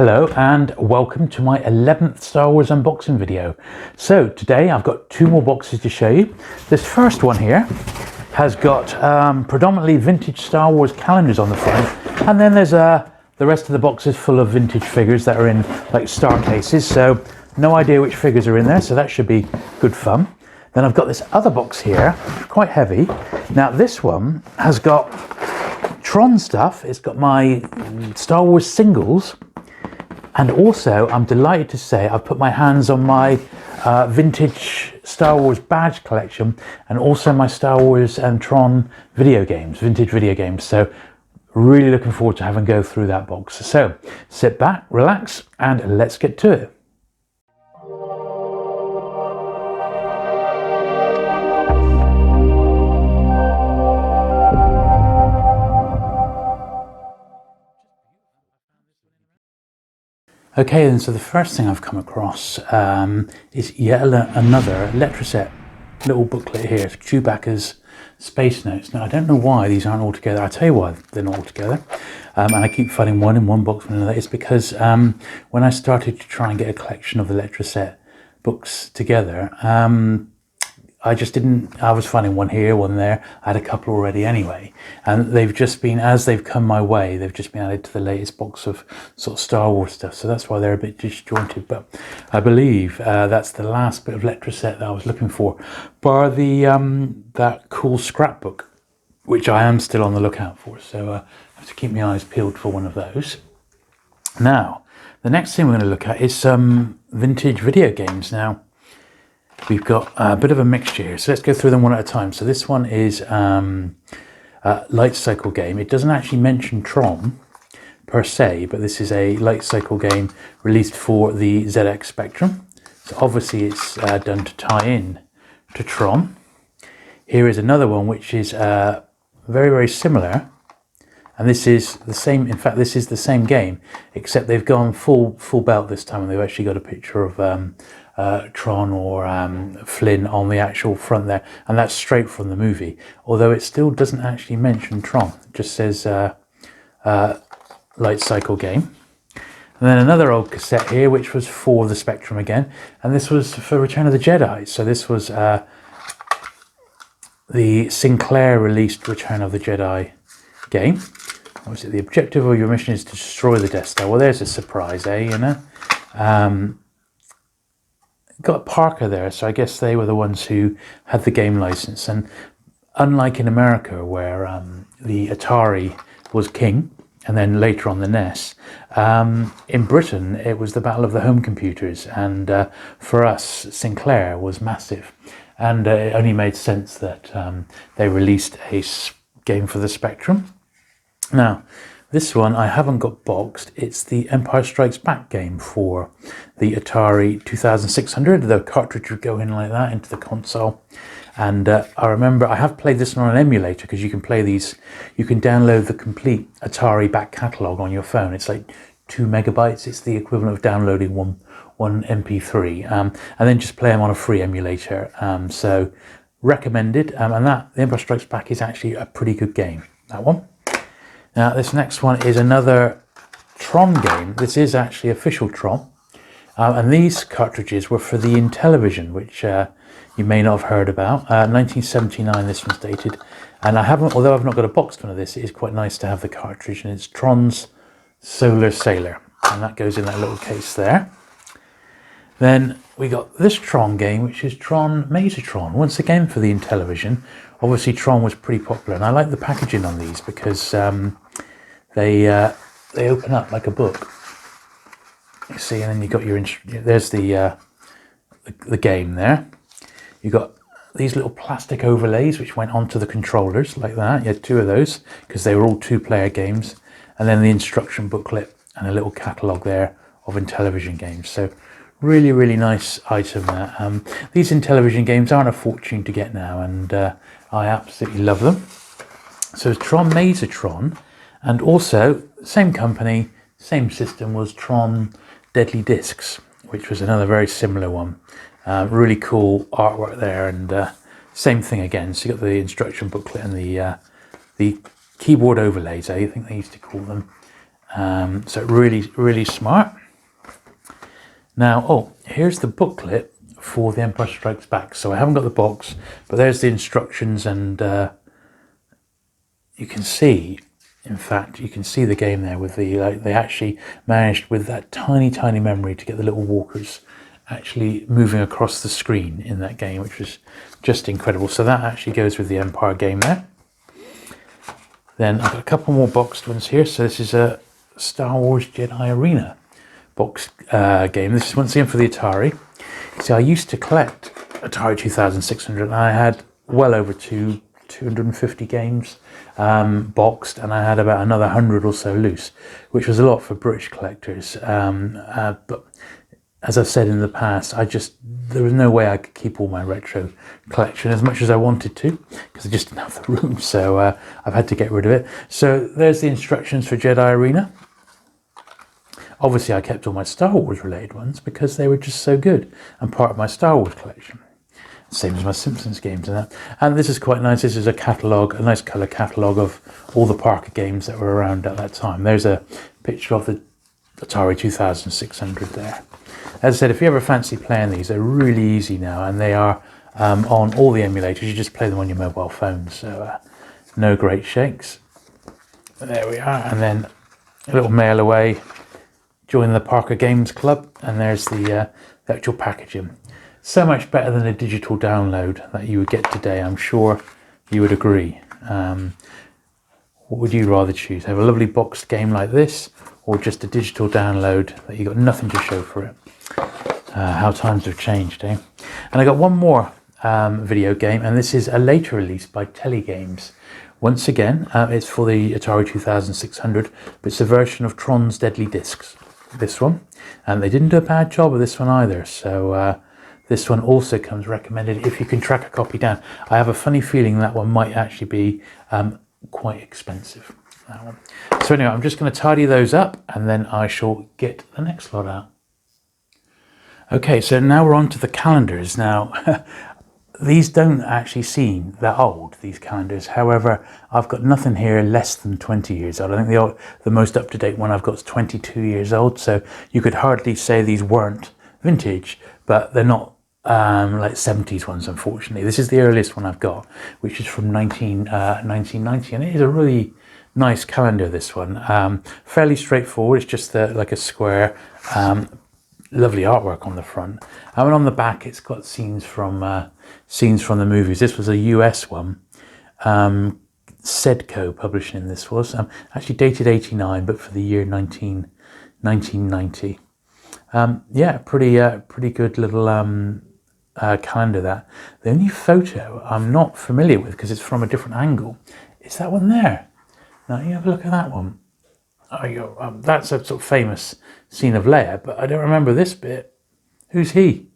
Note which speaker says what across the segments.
Speaker 1: Hello and welcome to my 11th Star Wars unboxing video. So today I've got two more boxes to show you. This first one here has got predominantly vintage Star Wars calendars on the front, and then there's the rest of the box is full of vintage figures that are in like star cases, so no idea which figures are in there, so that should be good fun. Then I've got this other box here, quite heavy. Now this one has got Tron stuff, it's got my Star Wars singles, and also I'm delighted to say I've put my hands on my vintage Star Wars badge collection, and also my Star Wars and Tron video games, vintage video games. So really looking forward to having go through that box. So sit back, relax, and let's get to it. Okay, and so the first thing I've come across is yet another Letraset little booklet here, Chewbacca's Space Notes. Now I don't know why these aren't all together. I'll tell you why they're not all together. And I keep finding one in one box and another. It's because when I started to try and get a collection of the Letraset books together, I was finding one here, one there. I had a couple already anyway. And they've just been, as they've come my way, they've just been added to the latest box of sort of Star Wars stuff. So that's why they're a bit disjointed. But I believe that's the last bit of Letraset that I was looking for, bar the that cool scrapbook, which I am still on the lookout for. So I have to keep my eyes peeled for one of those. Now, the next thing we're going to look at is some vintage video games. Now, we've got a bit of a mixture here, so let's go through them one at a time. So this one is a light cycle game. It doesn't actually mention Tron per se, but this is a light cycle game released for the ZX Spectrum. So obviously it's done to tie in to Tron. Here is another one which is very, very similar. And this is the same, in fact, this is the same game, except they've gone full belt this time, and they've actually got a picture of Tron or Flynn on the actual front there, and that's straight from the movie, although it still doesn't actually mention Tron. It just says light cycle game. And then another old cassette here, which was for the Spectrum again, and this was for Return of the Jedi. So this was the Sinclair released Return of the Jedi game. What was it? The objective of your mission is to destroy the Death Star. Well, there's a surprise, you know. Got Parker there, so I guess they were the ones who had the game license. And unlike in America, where the Atari was king, and then later on the NES, in Britain it was the battle of the home computers, and for us Sinclair was massive, and it only made sense that they released a game for the Spectrum. Now, this one I haven't got boxed. It's the Empire Strikes Back game for the Atari 2600. The cartridge would go in like that into the console. And I remember I have played this on an emulator, because you can play these. You can download the complete Atari back catalogue on your phone. It's like 2 megabytes. It's the equivalent of downloading one MP3. And then just play them on a free emulator. So recommended. And that, the Empire Strikes Back, is actually a pretty good game, that one. Now this next one is another Tron game. This is actually official Tron, and these cartridges were for the Intellivision, which you may not have heard about. 1979 this one's dated, and I haven't, although I've not got a boxed one of this, it is quite nice to have the cartridge, and it's Tron's Solar Sailor, and that goes in that little case there. Then we got this Tron game, which is Tron Mazetron, once again for the Intellivision. Obviously Tron was pretty popular, and I like the packaging on these because they open up like a book. You see, and then you got your there's the game there. You got these little plastic overlays which went onto the controllers like that. You had 2 of those because they were all 2-player games, and then the instruction booklet and a little catalogue there of Intellivision games. So really, really nice item there. These Intellivision games aren't a fortune to get now, and I absolutely love them. So it's Tron Mazetron, and also same company, same system, was Tron Deadly Discs, which was another very similar one. Really cool artwork there, and same thing again. So you got the instruction booklet and the keyboard overlays, I think they used to call them. So really, really smart. Now, oh, here's the booklet for The Empire Strikes Back. So I haven't got the box, but there's the instructions, and you can see, in fact, you can see the game there with the, they actually managed with that tiny memory to get the little walkers actually moving across the screen in that game, which was just incredible. So that actually goes with the Empire game there. Then I've got a couple more boxed ones here. So this is a Star Wars Jedi Arena box game. This is once again for the Atari. See, I used to collect Atari 2600, and I had well over 250 games boxed, and I had about another 100 or so loose, which was a lot for British collectors. But as I've said in the past, there was no way I could keep all my retro collection as much as I wanted to, because I just didn't have the room. So I've had to get rid of it. So there's the instructions for Jedi Arena. Obviously, I kept all my Star Wars related ones because they were just so good and part of my Star Wars collection. Same as my Simpsons games and that. And this is quite nice. This is a catalogue, a nice colour catalogue of all the Parker games that were around at that time. There's a picture of the Atari 2600 there. As I said, if you ever fancy playing these, they're really easy now, and they are on all the emulators. You just play them on your mobile phone, so no great shakes. There we are, and then a little mail away. Join the Parker Games Club, and there's the actual packaging. So much better than a digital download that you would get today. I'm sure you would agree. What would you rather choose? Have a lovely boxed game like this, or just a digital download that you got nothing to show for it? How times have changed, eh? And I got one more video game, and this is a later release by Telegames. Once again, it's for the Atari 2600, but it's a version of Tron's Deadly Discs, this one. And they didn't do a bad job of this one either, so this one also comes recommended if you can track a copy down. I have a funny feeling that one might actually be quite expensive, that one. So anyway, I'm just going to tidy those up, and then I shall get the next lot out. Okay, so now we're on to the calendars. Now, these don't actually seem that old, these calendars. However, I've got nothing here less than 20 years old. I think the most up-to-date one I've got is 22 years old, so you could hardly say these weren't vintage, but they're not like 70s ones, unfortunately. This is the earliest one I've got, which is from 1990, and it is a really nice calendar, this one. Fairly straightforward. It's just like a square. Lovely artwork on the front, and on the back it's got scenes from the movies. This was a US one. Sedco publishing this was actually dated 89, but for the year 1990. Yeah, pretty good little calendar. That the only photo I'm not familiar with, because it's from a different angle, is that one there. Now you have a look at that one. That's a sort of famous scene of Leia, but I don't remember this bit. Who's he?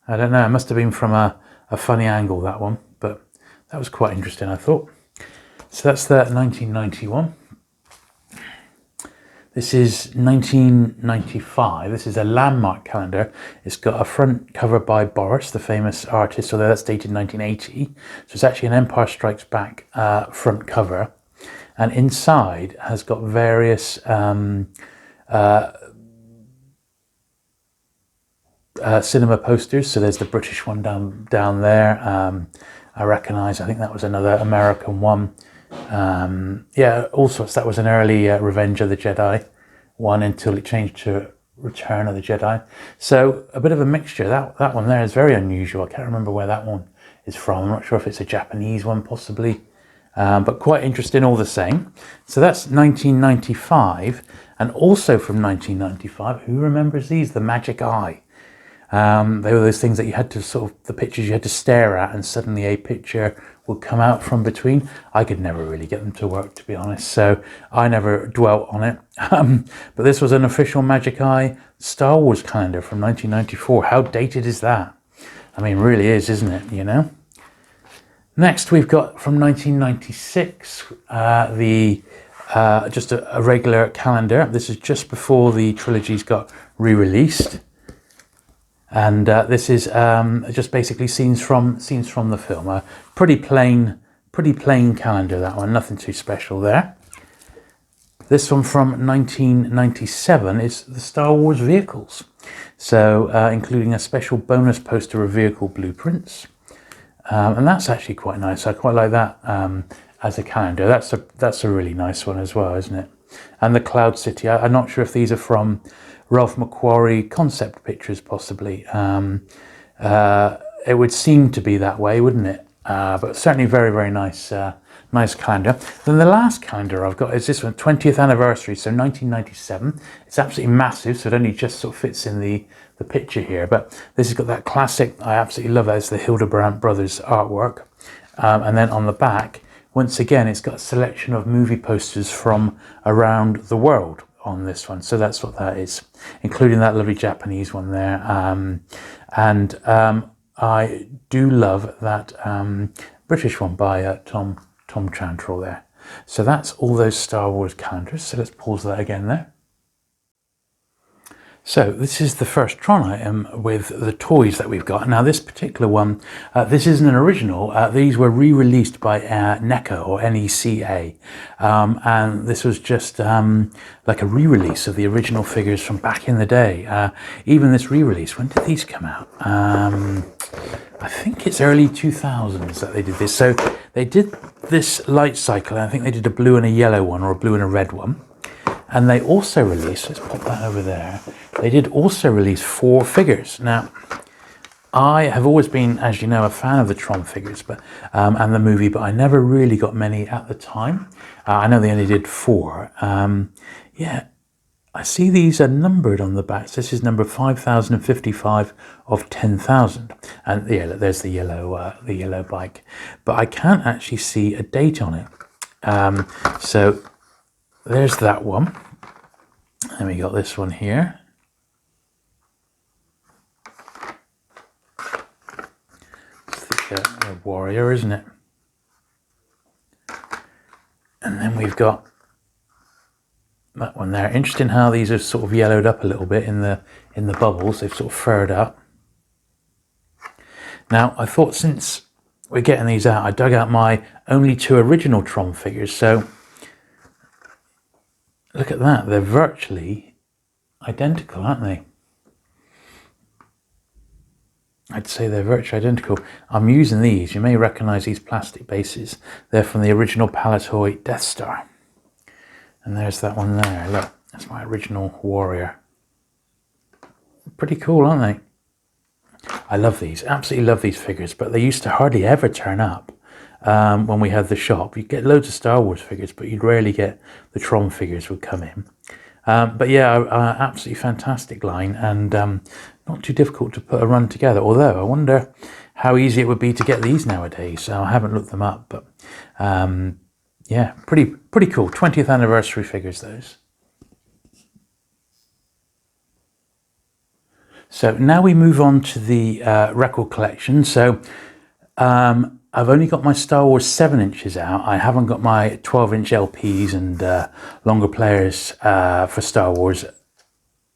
Speaker 1: I don't know. It must have been from a funny angle, that one, but that was quite interesting, I thought. So that's the 1991. This is 1995. This is a landmark calendar. It's got a front cover by Boris, the famous artist, although that's dated 1980. So it's actually an Empire Strikes Back front cover. And inside has got various cinema posters. So there's the British one down there. I recognise. I think that was another American one. Yeah, all sorts. That was an early Revenge of the Jedi one until it changed to Return of the Jedi. So a bit of a mixture. That one there is very unusual. I can't remember where that one is from. I'm not sure if it's a Japanese one, possibly. But quite interesting all the same. So that's 1995, and also from 1995, who remembers these? The Magic Eye. They were those things that you had to the pictures you had to stare at, and suddenly a picture would come out from between. I could never really get them to work, to be honest, so I never dwelt on it. But this was an official Magic Eye Star Wars calendar from 1994. How dated is that? I mean, really is, isn't it, you know? Next, we've got from 1996, just a regular calendar. This is just before the trilogies got re-released, and this is just basically scenes from the film. A pretty plain calendar, that one. Nothing too special there. This one from 1997 is the Star Wars vehicles. So including a special bonus poster of vehicle blueprints. And that's actually quite nice. I quite like that as a calendar. That's a really nice one as well, isn't it? And the Cloud City. I'm not sure if these are from Ralph McQuarrie concept pictures, possibly. It would seem to be that way, wouldn't it? But certainly very, very nice, nice calendar. Then the last calendar I've got is this one, 20th anniversary, so 1997. It's absolutely massive, so it only just sort of fits in the picture here. But this has got that classic, I absolutely love that, it's the Hildebrandt brothers artwork. And then on the back, once again, it's got a selection of movie posters from around the world on this one. So that's what that is, including that lovely Japanese one there. I do love that British one by Tom Chantrell there. So that's all those Star Wars calendars. So let's pause that again there. So this is the first Tron item with the toys that we've got. Now this particular one, this isn't an original. These were re-released by NECA or NECA. And this was just like a re-release of the original figures from back in the day. Even this re-release, when did these come out? I think it's early 2000s that they did this. So they did this light cycle, and I think they did a blue and a yellow one, or a blue and a red one. And they also released, let's pop that over there, they did also release 4 figures. Now, I have always been, as you know, a fan of the Tron figures and the movie, but I never really got many at the time. I know they only did 4. Yeah, I see these are numbered on the back. So this is number 5055 of 10,000. And yeah, there's the yellow bike. But I can't actually see a date on it. So there's that one. And we got this one here. It's the warrior, isn't it? And then we've got that one there. Interesting how these are sort of yellowed up a little bit in the bubbles. They've sort of furred up. Now, I thought since we're getting these out, I dug out my only 2 original Tron figures. So look at that. They're virtually identical, aren't they? I'd say they're virtually identical. I'm using these. You may recognize these plastic bases. They're from the original Palitoy Death Star. And there's that one there. Look, that's my original warrior. Pretty cool, aren't they? I love these. Absolutely love these figures. But they used to hardly ever turn up when we had the shop. You'd get loads of Star Wars figures, but you'd rarely get the Tron figures would come in. But yeah, absolutely fantastic line, and not too difficult to put a run together. Although I wonder how easy it would be to get these nowadays. I haven't looked them up, but yeah, pretty cool. 20th anniversary figures, those. So now we move on to the record collection. So I've only got my Star Wars 7 inches out. I haven't got my 12-inch LPs and longer players for Star Wars.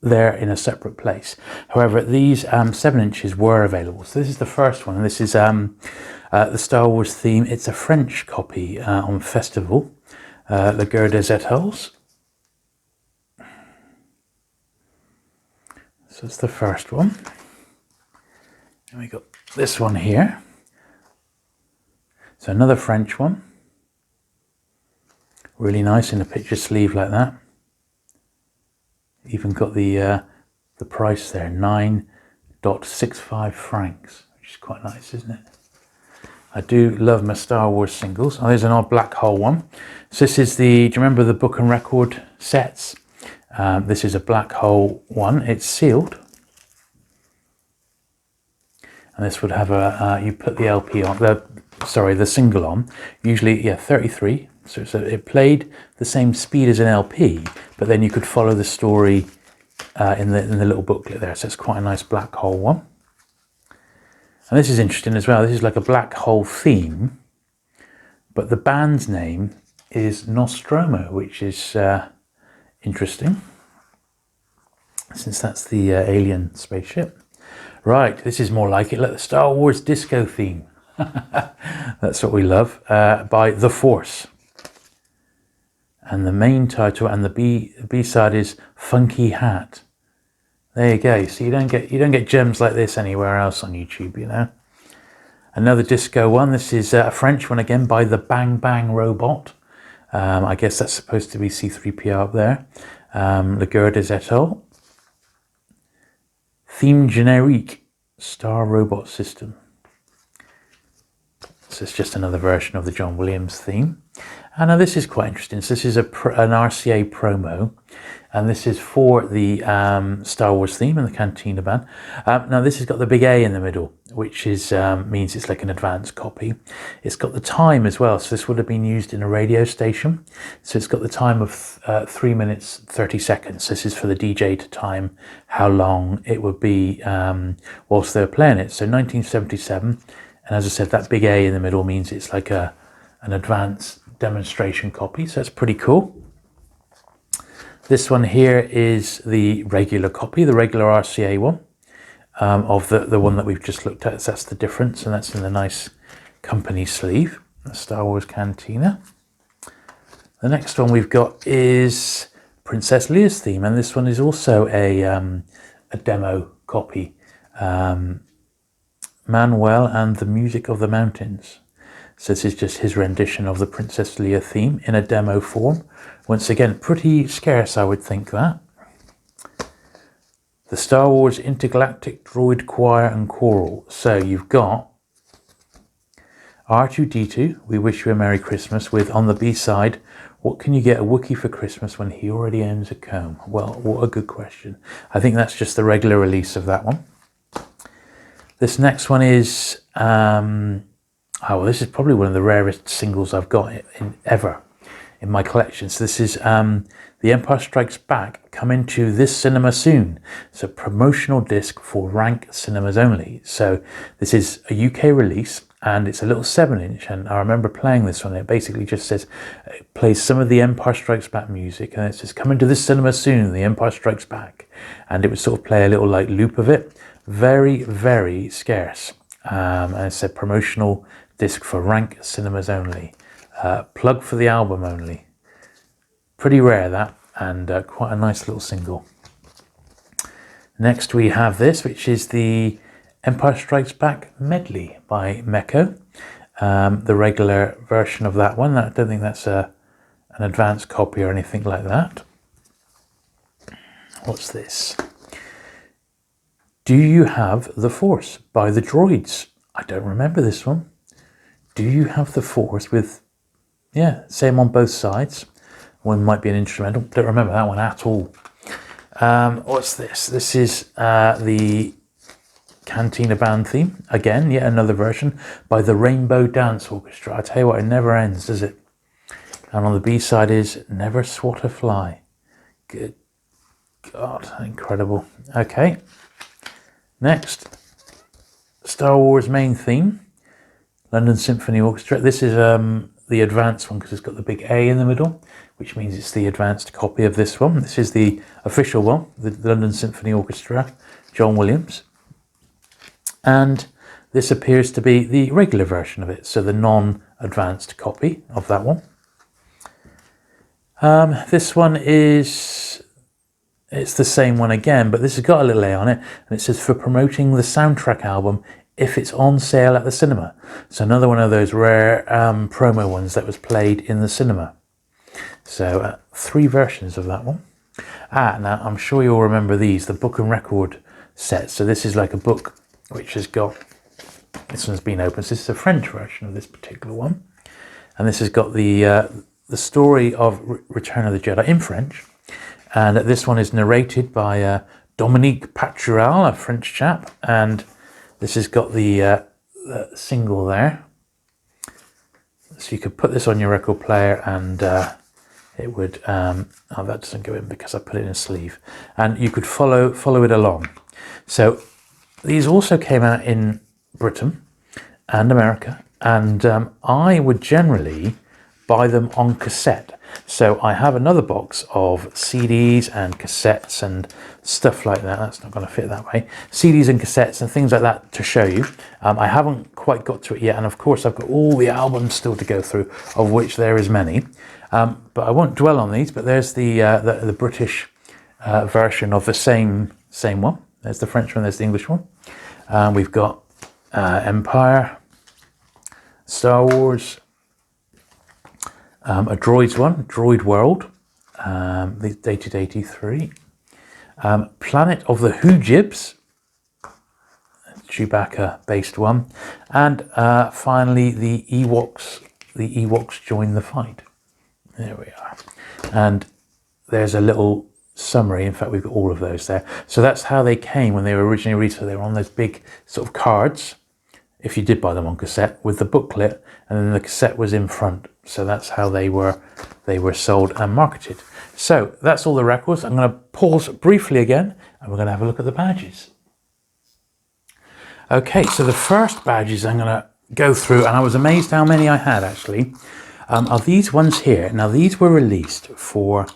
Speaker 1: They're in a separate place. However, these 7 inches were available. So this is the first one, and this is the Star Wars theme. It's a French copy on Festival, La Guerre des Étoiles. So it's the first one. And we got this one here. So another French one. Really nice in a picture sleeve like that. Even got the price there, 9.65 francs, which is quite nice, isn't it? I do love my Star Wars singles. Oh, there's an odd black hole one. So this is the, do you remember the book and record sets? This is a black hole one. It's sealed. And this would have a, you put the LP on, the single on, usually, yeah, 33. So it played the same speed as an LP, but then you could follow the story in the little booklet there. So it's quite a nice black hole one. And this is interesting as well. This is like a black hole theme, but the band's name is Nostromo, which is interesting, since that's the alien spaceship. Right, this is more like it. Look, the Star Wars disco theme. That's what we love, by The Force. and the main title, and the B side is Funky Hat. There you go. So you don't get gems like this anywhere else on YouTube, you know. Another disco one. This is a French one again by the Bang Bang Robot. I guess that's supposed to be C3PO up there. Le Gueux des Étoiles. Theme Générique, Star Robot System. So it's just another version of the John Williams theme. And now this is quite interesting. So this is an RCA promo, and this is for the Star Wars theme and the Cantina band. Now this has got the big A in the middle, which is means it's like an advanced copy. It's got the time as well, so this would have been used in a radio station. So it's got the time of 3 minutes 30 seconds. This is for the DJ to time how long it would be whilst they were playing it. So 1977, and as I said, that big A in the middle means it's like an advanced demonstration copy, so that's pretty cool. This one here is the regular copy, the regular RCA one of the one that we've just looked at. So that's the difference, and that's in the nice company sleeve, the Star Wars Cantina. The next one we've got is Princess Leia's theme, and this one is also a demo copy. Manuel and the Music of the Mountains. So this is just his rendition of the Princess Leia theme in a demo form. Once again, pretty scarce, I would think, that. The Star Wars Intergalactic Droid Choir and Choral. So you've got R2-D2, We Wish You a Merry Christmas, with on the B side, what can you get a Wookiee for Christmas when he already owns a comb? Well, what a good question. I think that's just the regular release of that one. This next one is... well, this is probably one of the rarest singles I've got ever in my collection. So this is The Empire Strikes Back, coming to this cinema soon. It's a promotional disc for Rank Cinemas only. So this is a UK release, and it's a little 7-inch. And I remember playing this one. It basically just says, it plays some of the Empire Strikes Back music, and it says, coming to this cinema soon, The Empire Strikes Back. And it would sort of play a little like loop of it. Very, very scarce. And it said promotional disc for Rank Cinemas only. Plug for the album only. Pretty rare, that, and quite a nice little single. Next we have this, which is the Empire Strikes Back medley by Mecco. The regular version of that one. I don't think that's an advanced copy or anything like that. What's this? Do You Have the Force by the Droids. I don't remember this one. Do You Have the Force with, yeah, same on both sides. One might be an instrumental. Don't remember that one at all. What's this? This is the Cantina Band theme. Again, yet another version by the Rainbow Dance Orchestra. I tell you what, it never ends, does it? And on the B side is Never Swat a Fly. Good God, incredible. Okay. Next, Star Wars main theme, London Symphony Orchestra. This is the advanced one because it's got the big A in the middle, which means it's the advanced copy of this one. This is the official one, the London Symphony Orchestra, John Williams. And this appears to be the regular version of it, so the non-advanced copy of that one. This one is... it's the same one again, but this has got a little A on it, and it says for promoting the soundtrack album if it's on sale at the cinema. So another one of those rare promo ones that was played in the cinema. So 3 versions of that one. Now I'm sure you'll remember these, the book and record set. So this is like a book which has got, this one's been opened. So this is a French version of this particular one. And this has got the story of Return of the Jedi in French. And this one is narrated by Dominique Patural, a French chap. And this has got the single there. So you could put this on your record player and it would... oh, that doesn't go in because I put it in a sleeve. And you could follow it along. So these also came out in Britain and America. And I would generally buy them on cassette. So I have another box of CDs and cassettes and stuff like that. That's not going to fit that way. CDs and cassettes and things like that to show you. I haven't quite got to it yet, and of course I've got all the albums still to go through, of which there is many. But I won't dwell on these. But there's the British version of the same one. There's the French one. There's the English one. We've got Empire, Star Wars. A Droids one, Droid World, dated 83. Planet of the Hoojibs, Chewbacca based one. And finally the Ewoks join the fight. There we are. And there's a little summary. In fact, we've got all of those there. So that's how they came when they were originally released. So they were on those big sort of cards, if you did buy them on cassette, with the booklet, and then the cassette was in front. So that's how they were sold and marketed. So that's all the records. I'm going to pause briefly again, and we're going to have a look at the badges. Okay, so the first badges I'm going to go through, and I was amazed how many I had actually, are these ones here. Now these were released for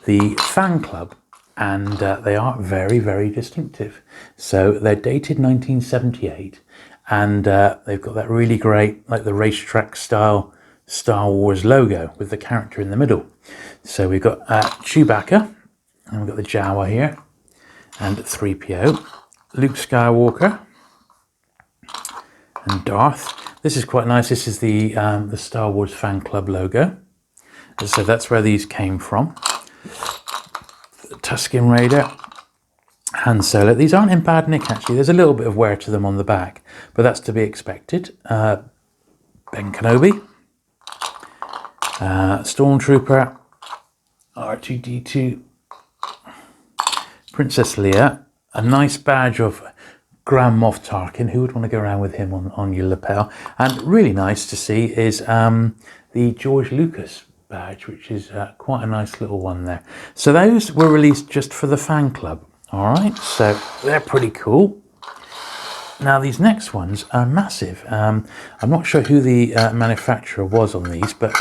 Speaker 1: the fan club, and they are very, very distinctive. So they're dated 1978, and they've got that really great, like the racetrack style Star Wars logo with the character in the middle. So we've got Chewbacca, and we've got the Jawa here, and 3PO, Luke Skywalker, and Darth. This is quite nice. This is the Star Wars fan club logo. So that's where these came from. The Tusken Raider, Han Solo. These aren't in bad nick actually. There's a little bit of wear to them on the back, but that's to be expected. Ben Kenobi, Stormtrooper, R2-D2, Princess Leia, a nice badge of Grand Moff Tarkin. Who would want to go around with him on your lapel? And really nice to see is the George Lucas badge, which is quite a nice little one there. So those were released just for the fan club. All right, so they're pretty cool. Now these next ones are massive. I'm not sure who the manufacturer was on these, but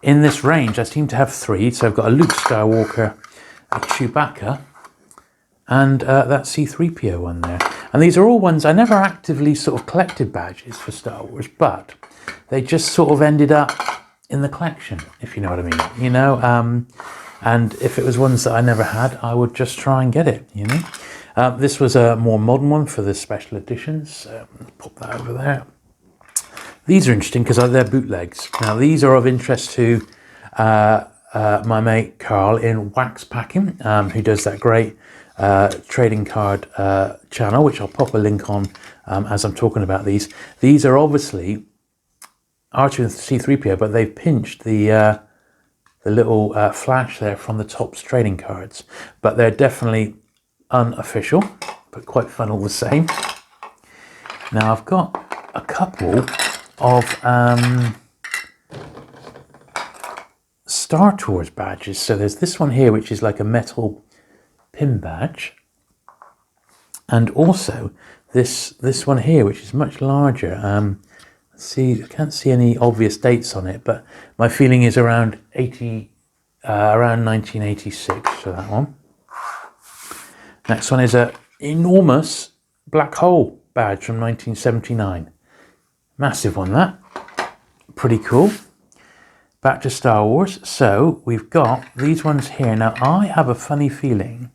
Speaker 1: in this range I seem to have three. So I've got a Luke Skywalker, a Chewbacca, and that C-3PO one there. And these are all ones I never actively sort of collected badges for Star Wars, but they just sort of ended up in the collection, if you know what I mean. You know, and if it was ones that I never had, I would just try and get it, you know. This was a more modern one for the special editions. Let's pop that over there. These are interesting because they're bootlegs. Now these are of interest to my mate Carl in Wax Packing, who does that great trading card channel, which I'll pop a link on as I'm talking about these. These are obviously R2 and C-3PO, but they've pinched the little flash there from the Topps trading cards. But they're definitely unofficial, but quite fun all the same. Now I've got a couple of Star Tours badges. So there's this one here, which is like a metal pin badge, and also this one here, which is much larger. I can't see any obvious dates on it, but my feeling is around 1986 for that one. Next one is a enormous black hole badge from 1979. Massive one, that. Pretty cool. Back to Star Wars. So we've got these ones here. Now I have a funny feeling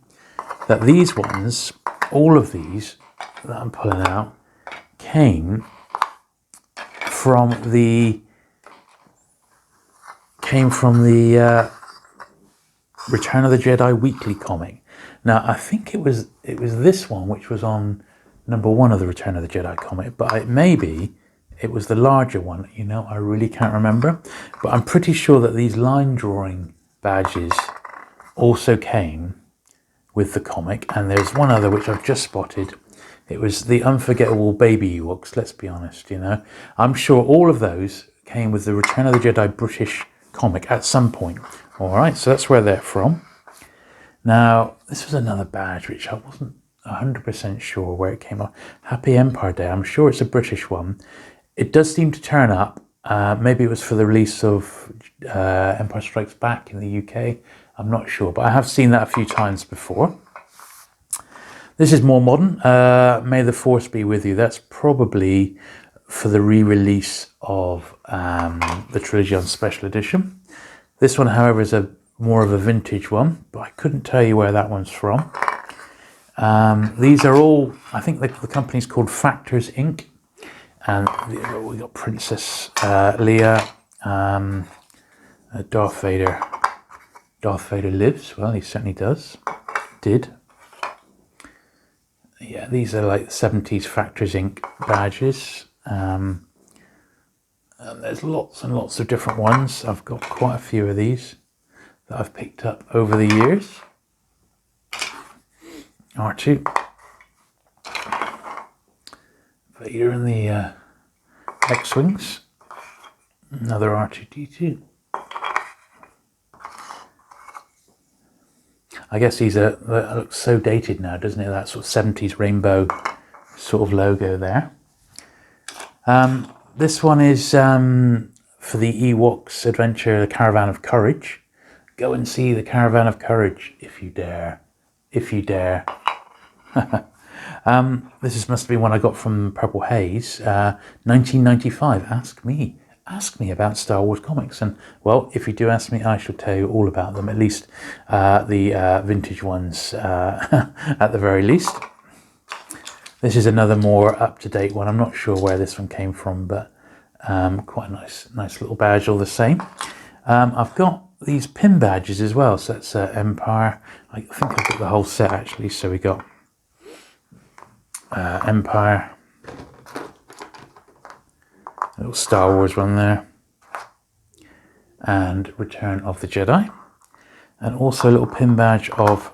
Speaker 1: that these ones, all of these that I'm pulling out, came from the Return of the Jedi weekly comic. Now I think it was this one which was on #1 of the Return of the Jedi comic, but maybe it was the larger one. You know, I really can't remember, but I'm pretty sure that these line drawing badges also came with the comic. And there's one other which I've just spotted. It was the unforgettable baby Ewoks, let's be honest, you know. I'm sure all of those came with the Return of the Jedi British comic at some point. All right, so that's where they're from. Now, this was another badge which I wasn't 100% sure where it came from. Happy Empire Day, I'm sure it's a British one. It does seem to turn up Maybe it was for the release of Empire Strikes Back in the UK. I'm not sure, but I have seen that a few times before. This is more modern. May the Force be with you. That's probably for the re-release of the trilogy on special edition. This one, however, is more of a vintage one, but I couldn't tell you where that one's from. These are all, I think the company's called Factors Inc. And we got Princess Leia, Darth Vader. Darth Vader lives. Well, he certainly does. Did. Yeah, these are like 70s Factors Inc. badges. And there's lots and lots of different ones. I've got quite a few of these that I've picked up over the years. R2. Vader and the X-Wings. Another R2-D2. I guess these are, that looks so dated now, doesn't it? That sort of 70s rainbow sort of logo there. This one is for the Ewoks adventure, the Caravan of Courage. Go and see the Caravan of Courage if you dare. If you dare. Must be one I got from Purple Haze, 1995. Ask me about Star Wars comics, and well, if you do ask me, I shall tell you all about them, at least the vintage ones at the very least. This is another more up-to-date one. I'm not sure where this one came from, but quite a nice little badge all the same. I've got these pin badges as well, so that's Empire. I think I've got the whole set actually. So we got Empire, a little Star Wars one there, and Return of the Jedi, and also a little pin badge of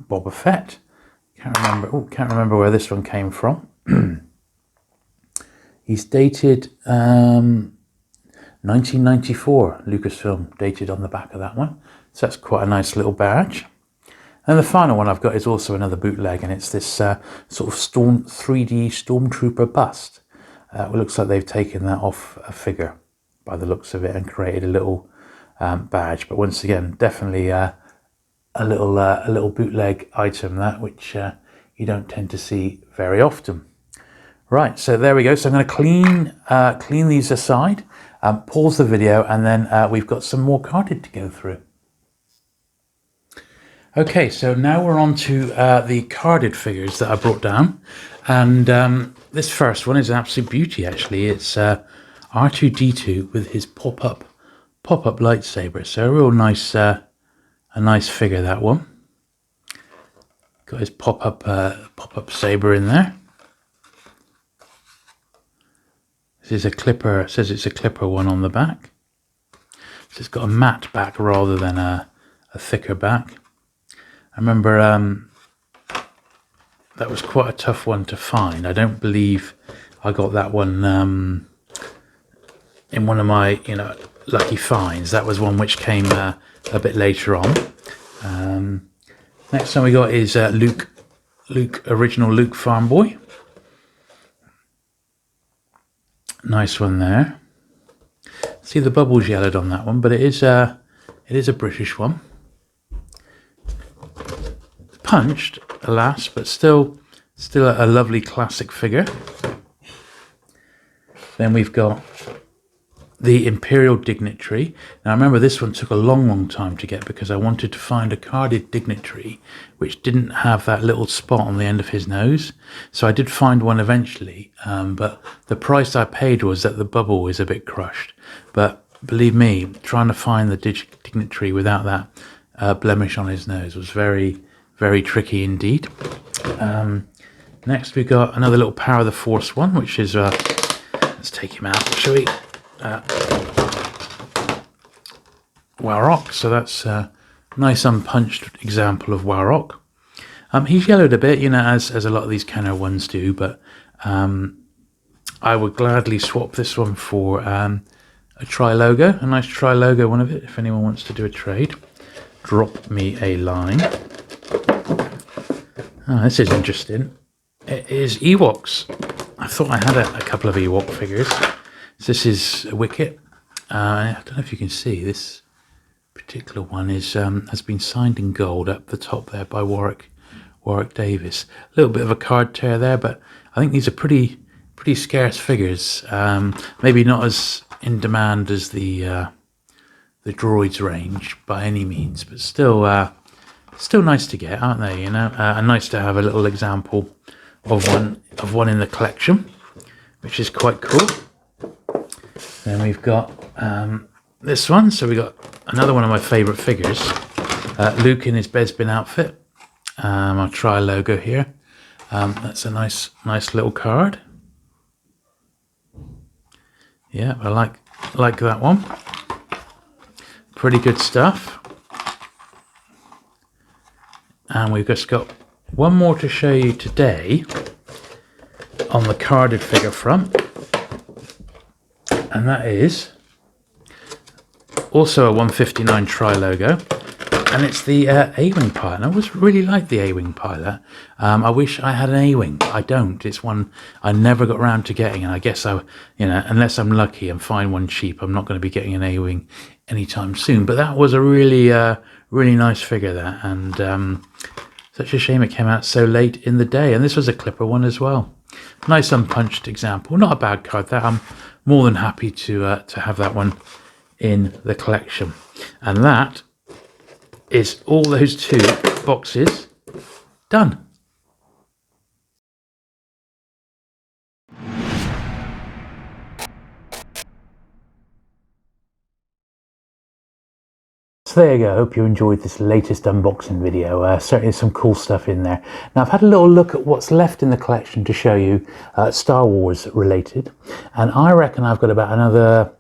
Speaker 1: Boba Fett. Can't remember where this one came from. He's dated 1994, Lucasfilm dated on the back of that one. So that's quite a nice little badge. And the final one I've got is also another bootleg, and it's this sort of 3D Stormtrooper bust. It looks like they've taken that off a figure by the looks of it and created a little badge. But once again, definitely a little bootleg item, that which you don't tend to see very often. Right, so there we go. So I'm going to clean these aside, pause the video, and then we've got some more carded to go through. Okay, so now we're on to the carded figures that I brought down, and this first one is an absolute beauty. Actually, it's R2-D2 with his pop-up lightsaber. So a real nice, a nice figure, that one. Got his pop-up saber in there. This is a clipper. It says it's a clipper one on the back. So it's got a matte back rather than a thicker back. I remember that was quite a tough one to find. I don't believe I got that one in one of my lucky finds. That was one which came a bit later on. Next one we got is original Luke Farm Boy. Nice one there. See the bubbles yellowed on that one, but it is a British one. Punched, alas, but still a lovely classic figure. Then we've got the Imperial Dignitary. Now remember, this one took a long time to get because I wanted to find a carded Dignitary which didn't have that little spot on the end of his nose. So I did find one eventually, but the price I paid was that the bubble is a bit crushed. But believe me, trying to find the Dignitary without that blemish on his nose was very, very tricky indeed. Next we got another little Power of the Force one, which is, let's take him out, shall we? Warrock, so that's a nice unpunched example of Warrock. He's yellowed a bit, as a lot of these Kenner ones do, but I would gladly swap this one for a tri-logo, a nice tri-logo one of it, if anyone wants to do a trade. Drop me a line. Oh, this is interesting. It is Ewoks. I thought I had a couple of Ewok figures. So this is a wicket. I don't know if you can see this particular one is has been signed in gold up the top there by Warwick Davis. A little bit of a card tear there, but I think these are pretty scarce figures. Maybe not as in demand as the droids range by any means, but still nice to get, aren't they? You know, and nice to have a little example of one in the collection, which is quite cool. Then we've got this one. So we got another one of my favourite figures, Luke in his Bespin outfit. I'll try a logo here. That's a nice little card. Yeah, I like that one. Pretty good stuff. And we've just got one more to show you today on the carded figure front, and that is also a 159 Tri logo, and it's the A-Wing pilot. I always really liked the A-Wing pilot. I wish I had an A-Wing. I don't. It's one I never got around to getting, and I guess unless I'm lucky and find one cheap, I'm not going to be getting an A-Wing anytime soon. But that was a really nice figure there, and such a shame it came out so late in the day. And this was a clipper one as well. Nice unpunched example. Not a bad card there. I'm more than happy to have that one in the collection. And that is all those 2 boxes done. So there you go. I hope you enjoyed this latest unboxing video. Certainly some cool stuff in there. Now I've had a little look at what's left in the collection to show you Star Wars related, and I reckon I've got about another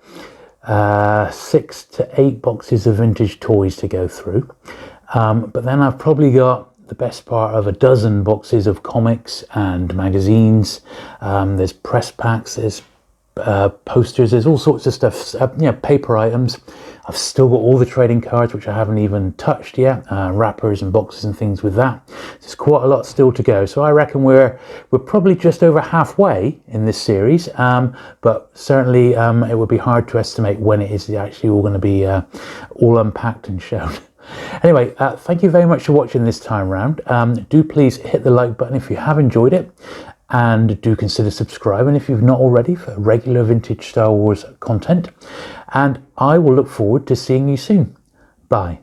Speaker 1: 6 to 8 boxes of vintage toys to go through. But then I've probably got the best part of a dozen boxes of comics and magazines. There's press packs, there's posters, there's all sorts of stuff, paper items. I've still got all the trading cards, which I haven't even touched yet, wrappers and boxes and things with that. There's quite a lot still to go. So I reckon we're probably just over halfway in this series, but certainly it would be hard to estimate when it is actually all going to be all unpacked and shown. Anyway, thank you very much for watching this time round. Do please hit the like button if you have enjoyed it, and do consider subscribing if you've not already for regular vintage Star Wars content. And I will look forward to seeing you soon. Bye.